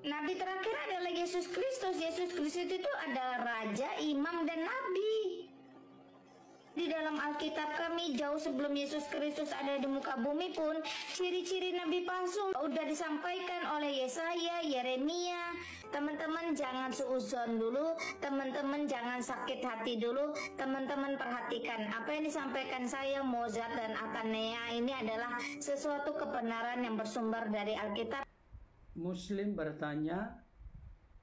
Nabi terakhir adalah Yesus Kristus. Yesus Kristus itu adalah Raja, Imam, dan Nabi. Di dalam Alkitab kami, jauh sebelum Yesus Kristus ada di muka bumi pun, ciri-ciri nabi palsu udah disampaikan oleh Yesaya, Yeremia. Teman-teman jangan suudzon dulu, teman-teman jangan sakit hati dulu, teman-teman perhatikan apa yang disampaikan saya, Mozart dan Atanea ini adalah sesuatu kebenaran yang bersumber dari Alkitab. Muslim bertanya,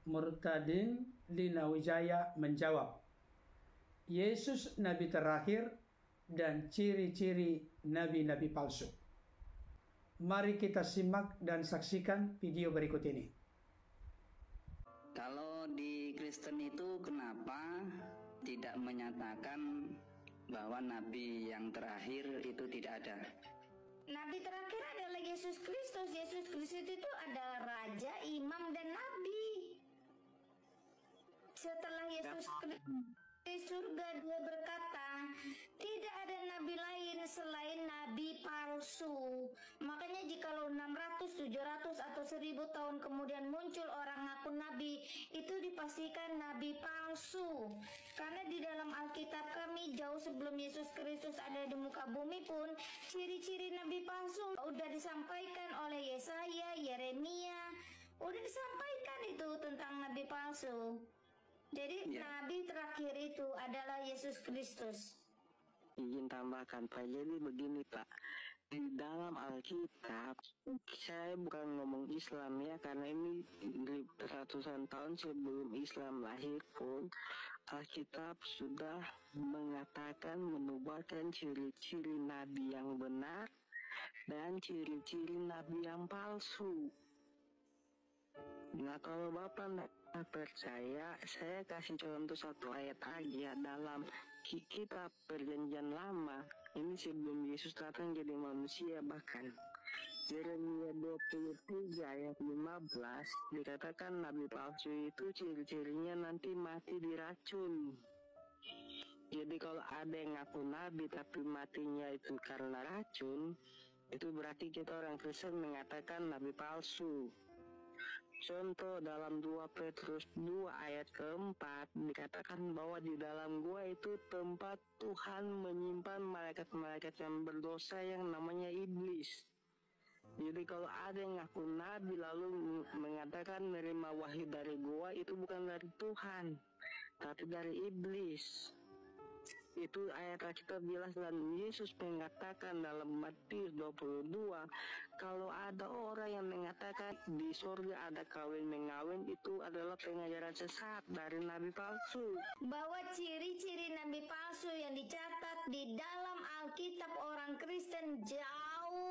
Murtadin Lina Wijaya menjawab, Yesus Nabi terakhir dan ciri-ciri nabi-nabi palsu. Mari kita simak dan saksikan video berikut ini. Kalau di Kristen itu kenapa tidak menyatakan bahwa nabi yang terakhir itu tidak ada? Nabi terakhir adalah Yesus Kristus. Yesus Kristus itu adalah Raja, Imam, dan Nabi. Setelah Yesus Kristus di surga, dia berkata, tidak ada nabi lain selain nabi palsu. Makanya jikalau 600, 700 atau 1000 tahun kemudian muncul orang ngaku nabi, itu dipastikan nabi palsu. Karena di dalam Alkitab kami, jauh sebelum Yesus Kristus ada di muka bumi pun, ciri-ciri nabi palsu udah disampaikan oleh Yesaya, Yeremia. Udah disampaikan itu tentang nabi palsu. Jadi nabi terakhir itu adalah Yesus Kristus. Izin tambahkan Pak, jadi begini Pak, di dalam Alkitab, saya bukan ngomong Islam ya, karena ini ratusan tahun sebelum Islam lahir pun, Alkitab sudah mengatakan, menubuatkan ciri-ciri nabi yang benar dan ciri-ciri nabi yang palsu. Nah, kalau Bapak tidak percaya, saya kasih contoh satu ayat aja dalam kitab Perjanjian Lama. Ini sebelum Yesus datang jadi manusia bahkan. Yeremia 23 ayat 15 dikatakan nabi palsu itu ciri-cirinya nanti mati diracun. Jadi kalau ada yang ngaku nabi tapi matinya itu karena racun, itu berarti kita orang Kristen mengatakan nabi palsu. Contoh dalam 2 Petrus 2 ayat keempat dikatakan bahwa di dalam gua itu tempat Tuhan menyimpan malaikat-malaikat yang berdosa yang namanya iblis. Jadi kalau ada yang ngaku nabi lalu mengatakan menerima wahyu dari gua, itu bukan dari Tuhan, tapi dari iblis. Itu ayat kita jelas, dan Yesus mengatakan dalam Matius 22, kalau ada orang yang mengatakan di surga ada kawin mengawin, itu adalah pengajaran sesat dari nabi palsu. Bahwa ciri-ciri nabi palsu yang dicatat di dalam Alkitab orang Kristen jauh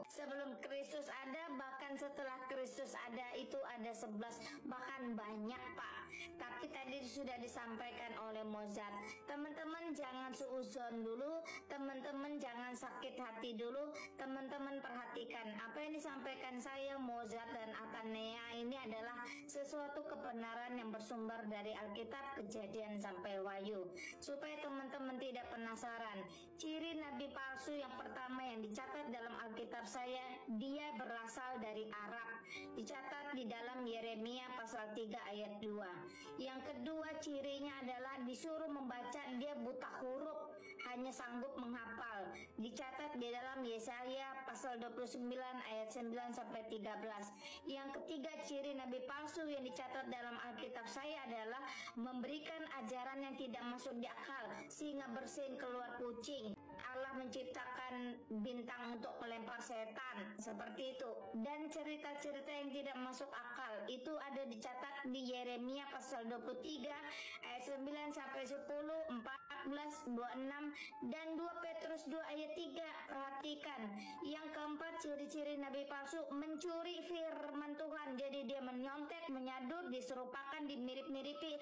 sebelum Kristus ada, bahkan setelah Kristus ada itu ada 11, bahkan banyak Pak. Tapi tadi sudah disampaikan oleh Mozart, teman-teman jangan suudzon dulu, teman-teman jangan sakit hati dulu, teman-teman perhatikan apa yang disampaikan saya, Mozart dan Atanea ini adalah sesuatu kebenaran yang bersumber dari Alkitab, Kejadian sampai Wahyu, supaya teman-teman tidak penasaran. Ciri nabi palsu yang pertama yang dicatat dalam Alkitab saya, dia berasal dari Arab, dicatat di dalam Yeremia pasal 3 ayat 2. Yang kedua cirinya adalah disuruh membaca, dia buta huruf, hanya sanggup menghafal, dicatat di dalam Yesaya pasal 29 ayat 9 sampai 13. Yang ketiga ciri nabi palsu yang dicatat dalam Alkitab saya adalah memberikan ajaran yang tidak masuk di akal sehingga bersin keluar kucing. Allah menciptakan bintang untuk melempar setan, seperti itu. Dan cerita-cerita yang tidak masuk akal itu ada dicatat di Yeremia pasal 23 ayat 9 sampai 10, 14, 26 dan 2 Petrus 2 ayat 3. Perhatikan. Yang keempat ciri-ciri nabi palsu, mencuri firman Tuhan. Jadi dia menyontek, menyadur, diserupakan, dimirip-miripi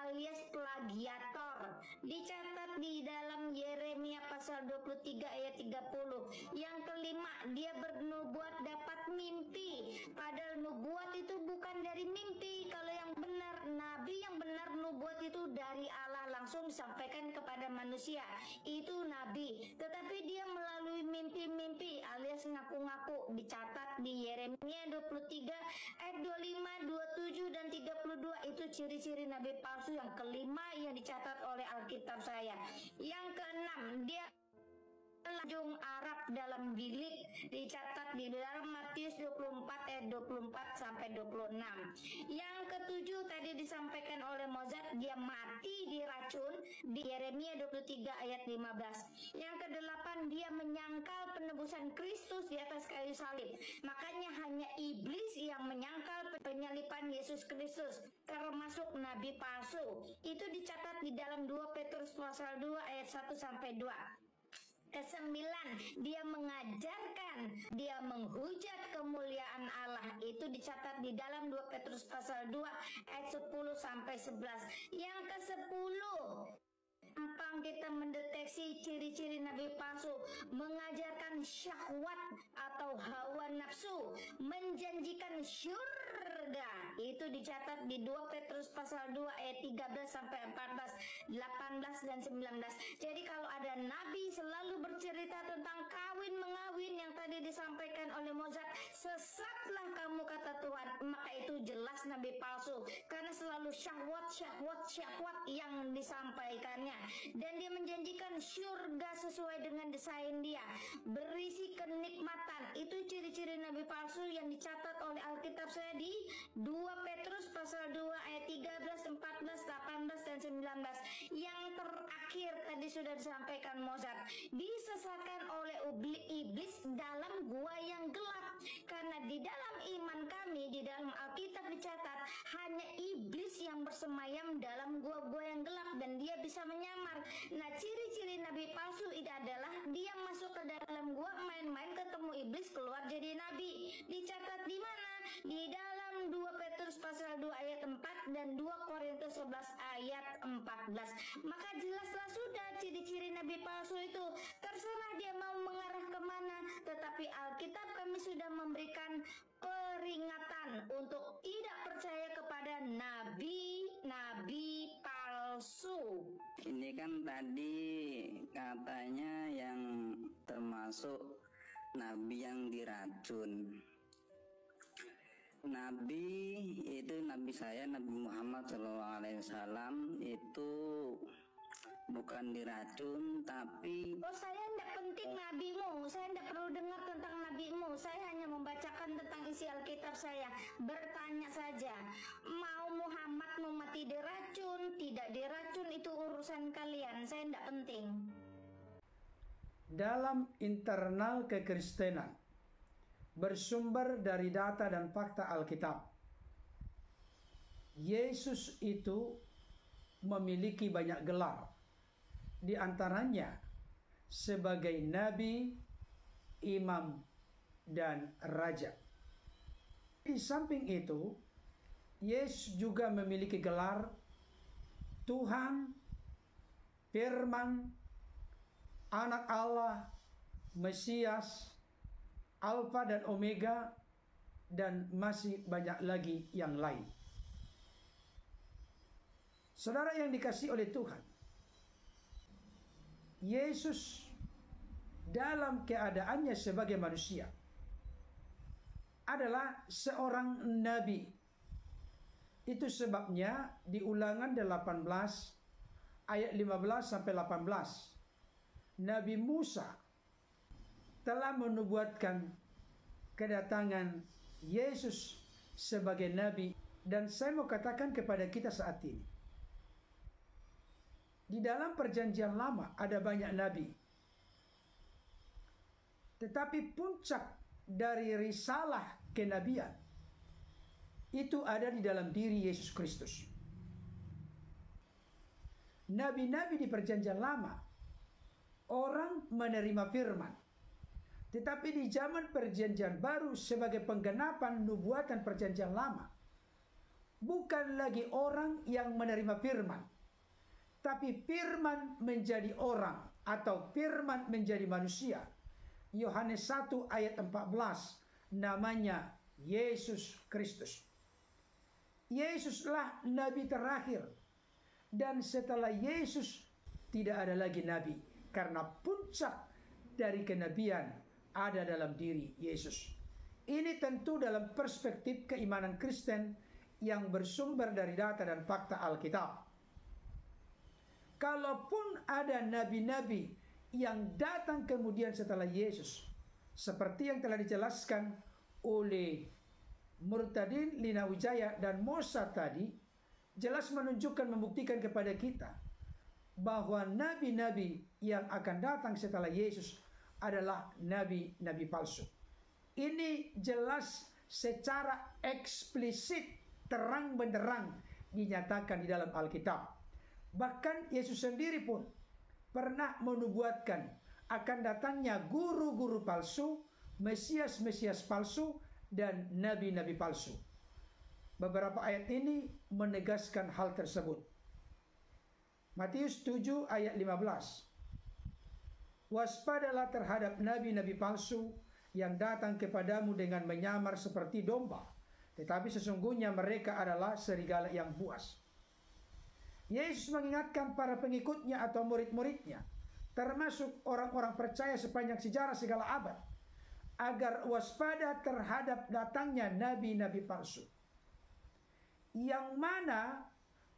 alias plagiator. Dicatat di dalam Yeremia pasal 23 ayat 30. Yang kelima, dia bernubuat dapat mimpi. Padahal nubuat itu bukan dari mimpi. Kalau yang benar, nabi yang benar nubuat itu dari Allah langsung disampaikan kepada manusia. Itu nabi. Tetapi dia melalui mimpi-mimpi alias ngaku-ngaku. Dicatat di Yeremia 23 ciri-ciri nabi palsu yang kelima yang dicatat oleh Alkitab saya. Yang keenam, dia lanjung Arab dalam bilik, dicatat di dalam Matius 24 ayat 24 sampai 26. Yang ketujuh tadi disampaikan oleh Mozart, dia mati diracun di Yeremia 23 ayat 15. Yang kedelapan, dia menyangkal penebusan Kristus di atas kayu salib. Makanya hanya iblis yang menyangkal penyalipan Yesus Kristus, termasuk nabi palsu. Itu dicatat di dalam 2 Petrus pasal 2 ayat 1 sampai 2. Kesembilan, dia mengajarkan, dia menghujat kemuliaan Allah. Itu dicatat di dalam 2 Petrus pasal 2 ayat 10 sampai 11. Yang ke-10, gampang kita mendeteksi ciri-ciri nabi palsu, mengajarkan syahwat atau hawa nafsu, menjanjikan syurga. Itu dicatat di 2 Petrus pasal 2 ayat 13 sampai 14, 18 dan 19. Jadi kalau ada nabi selalu bercerita tentang kawin mengawin yang tadi disampaikan oleh Mozart, sesatlah kamu kata Tuhan, maka itu jelas nabi palsu, karena selalu syahwat yang disampaikannya. Dan dia menjanjikan syurga sesuai dengan desain dia, berisi kenikmatan. Itu ciri-ciri nabi palsu yang dicatat oleh Alkitab saya di 2 Petrus pasal 2 ayat 13, 14, 18 dan 19. Yang terakhir tadi sudah disampaikan Mozart, disesatkan oleh iblis dalam gua yang gelap. Karena di dalam iman kami, di dalam Alkitab dicatat, hanya iblis yang bersemayam dalam gua-gua yang gelap dan dia bisa menyamar. Nah, ciri-ciri nabi palsu itu adalah dia masuk ke dalam gua, main-main ketemu iblis, keluar jadi nabi. Dicatat di mana? Di dalam 2 Petrus pasal 2 ayat 4 dan 2 Korintus 11 ayat 14. Maka jelaslah sudah ciri-ciri nabi palsu itu. Terserah dia mau mengarah kemana, tetapi Alkitab kami sudah memberikan peringatan untuk tidak percaya kepada nabi-nabi palsu. Ini kan tadi katanya yang termasuk nabi yang diracun. Nabi itu nabi saya, Nabi Muhammad SAW itu bukan diracun, tapi saya tidak penting nabimu, saya tidak perlu dengar tentang nabimu. Saya hanya membacakan tentang isi Alkitab saya, bertanya saja, mau Muhammad mau mati diracun, tidak diracun, itu urusan kalian, saya tidak penting. Dalam internal kekristenan, bersumber dari data dan fakta Alkitab, Yesus itu memiliki banyak gelar, di antaranya sebagai nabi, imam, dan raja. Di samping itu, Yesus juga memiliki gelar Tuhan, Firman, Anak Allah, Mesias, Alfa dan Omega, dan masih banyak lagi yang lain. Saudara yang dikasihi oleh Tuhan, Yesus dalam keadaannya sebagai manusia adalah seorang nabi. Itu sebabnya di Ulangan 18 ayat 15 sampai 18, Nabi Musa telah menubuatkan kedatangan Yesus sebagai nabi. Dan saya mau katakan kepada kita saat ini, di dalam perjanjian lama ada banyak nabi, tetapi puncak dari risalah kenabian itu ada di dalam diri Yesus Kristus. Nabi-nabi di perjanjian lama, orang menerima firman. Tetapi di zaman perjanjian baru, sebagai penggenapan nubuatan perjanjian lama, bukan lagi orang yang menerima firman, tapi firman menjadi orang atau firman menjadi manusia. Yohanes 1 ayat 14, namanya Yesus Kristus. Yesuslah nabi terakhir, dan setelah Yesus tidak ada lagi nabi, karena puncak dari kenabian ada dalam diri Yesus. Ini tentu dalam perspektif keimanan Kristen yang bersumber dari data dan fakta Alkitab. Kalaupun ada nabi-nabi yang datang kemudian setelah Yesus, seperti yang telah dijelaskan oleh Murtadin Linawijaya dan Mossad tadi, jelas menunjukkan, membuktikan kepada kita bahwa nabi-nabi yang akan datang setelah Yesus adalah nabi-nabi palsu. Ini jelas secara eksplisit, terang benderang dinyatakan di dalam Alkitab. Bahkan Yesus sendiri pun pernah menubuatkan akan datangnya guru-guru palsu, Mesias-Mesias palsu, dan nabi-nabi palsu. Beberapa ayat ini menegaskan hal tersebut. Matius 7 ayat 15. Waspadalah terhadap nabi-nabi palsu yang datang kepadamu dengan menyamar seperti domba, tetapi sesungguhnya mereka adalah serigala yang buas. Yesus mengingatkan para pengikutnya atau murid-muridnya, termasuk orang-orang percaya sepanjang sejarah segala abad, agar waspada terhadap datangnya nabi-nabi palsu. Yang mana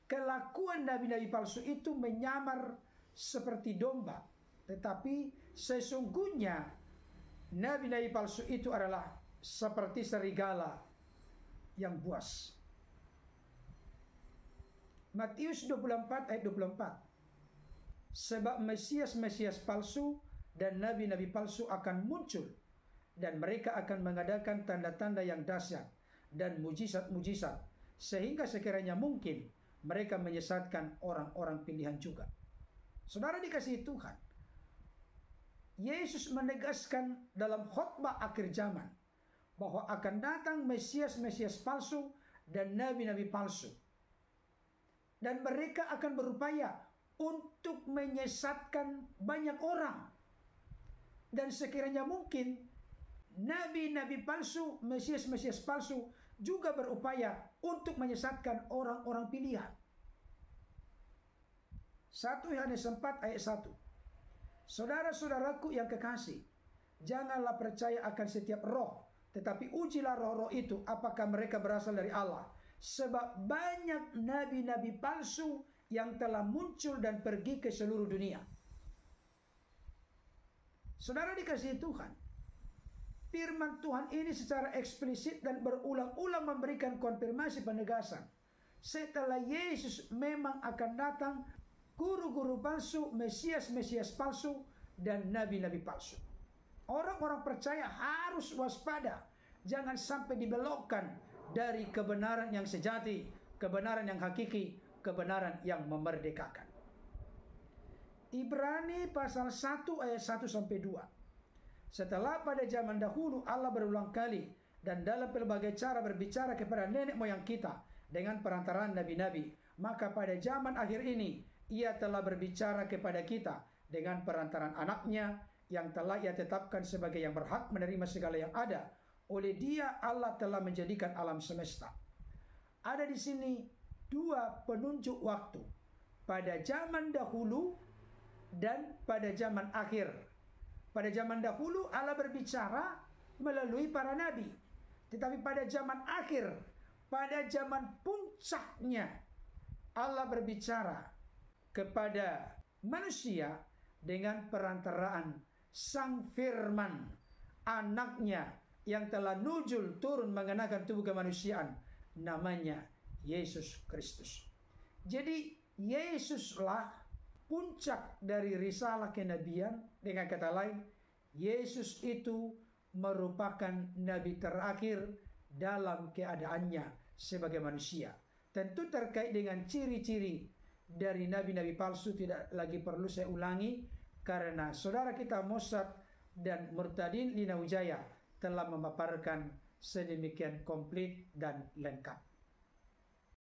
kelakuan nabi-nabi palsu itu menyamar seperti domba, tetapi sesungguhnya nabi-nabi palsu itu adalah seperti serigala yang buas. Matius 24 ayat 24. Sebab Mesias-Mesias palsu dan nabi-nabi palsu akan muncul, dan mereka akan mengadakan tanda-tanda yang dahsyat dan mujizat-mujizat, sehingga sekiranya mungkin mereka menyesatkan orang-orang pilihan juga. Saudara dikasihi Tuhan, Yesus menegaskan dalam khotbah akhir zaman bahwa akan datang Mesias-Mesias palsu dan nabi-nabi palsu. Dan mereka akan berupaya untuk menyesatkan banyak orang. Dan sekiranya mungkin nabi-nabi palsu, Mesias-Mesias palsu juga berupaya untuk menyesatkan orang-orang pilihan. 1 Yohanes 4 ayat 1. Saudara-saudaraku yang kekasih, janganlah percaya akan setiap roh, tetapi ujilah roh-roh itu apakah mereka berasal dari Allah. Sebab banyak nabi-nabi palsu yang telah muncul dan pergi ke seluruh dunia. Saudara dikasihi Tuhan, firman Tuhan ini secara eksplisit dan berulang-ulang memberikan konfirmasi penegasan. Setelah Yesus memang akan datang guru-guru palsu, Mesias-Mesias palsu, dan nabi-nabi palsu. Orang-orang percaya harus waspada, jangan sampai dibelokkan dari kebenaran yang sejati, kebenaran yang hakiki, kebenaran yang memerdekakan. Ibrani pasal 1 ayat 1 sampai 2. Setelah pada zaman dahulu Allah berulang kali dan dalam pelbagai cara berbicara kepada nenek moyang kita dengan perantaraan nabi-nabi, maka pada zaman akhir ini Ia telah berbicara kepada kita dengan perantaraan anaknya yang telah Ia tetapkan sebagai yang berhak menerima segala yang ada. Oleh Dia Allah telah menjadikan alam semesta. Ada di sini dua penunjuk waktu, pada zaman dahulu dan pada zaman akhir. Pada zaman dahulu Allah berbicara melalui para nabi, tetapi pada zaman akhir, pada zaman puncaknya, Allah berbicara kepada manusia dengan perantaraan Sang Firman, anaknya yang telah nuzul turun mengenakan tubuh kemanusiaan, namanya Yesus Kristus. Jadi Yesuslah puncak dari risalah kenabian. Dengan kata lain, Yesus itu merupakan nabi terakhir dalam keadaannya sebagai manusia. Tentu terkait dengan ciri-ciri dari nabi-nabi palsu tidak lagi perlu saya ulangi, karena saudara kita Mossad dan Murtadin Linawijaya telah memaparkan sedemikian komplit dan lengkap.